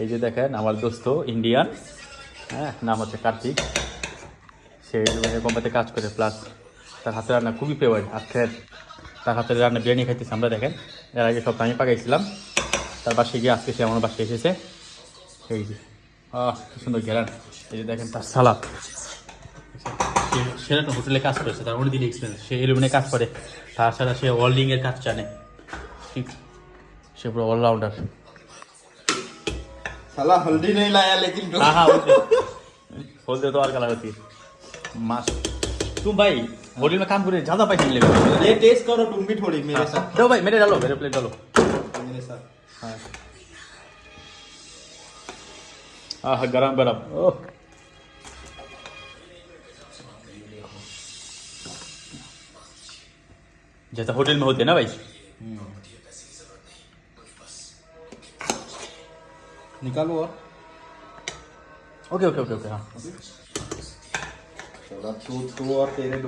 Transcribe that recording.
এই যে দেখেন আমার দোস্ত ইন্ডিয়ান, হ্যাঁ, নাম হচ্ছে কার্তিক। সে কোম্পানিতে কাজ করে, প্লাস তার হাতের রান্না খুবই ফেভারিট। আজকে তার হাতের রান্না বিরিয়ানি খাইতেছি আমরা। দেখেন, এর আগে সপ্তাহে আমি পাকাইছিলাম তার বাসায় গিয়ে, আজকে সে আমার বাসায় এসেছে। এই যে কি সুন্দর ঘেরান। এই যে দেখেন তার সালাদ। সে একটা হোটেলে কাজ করেছে, তার অনেক দিন এক্সপিরিয়েন্স। সে এলুমিনে কাজ করে, তাছাড়া সে ওয়েল্ডিংয়ের কাজ জানে। ঠিক, সে পুরো ऑलराउंडर। साला हल्दी नहीं लाया लेकिन हाँ हाँ, बोल दे तो और कलर होती है मास। तुम भाई होटल में काम करे, ज़्यादा पैसे मिलेगा। ये टेस्ट करो तुम भी थोड़ी मेरे साथ। दो भाई, मेरे डालो, मेरे प्लेट डालो। मेरे साथ हाँ गरम गरम। ओह, जैसा होटल में होते हैं ना भाई। निकालो और ओके ओके ओके ओके, हाँ। तू और तेरे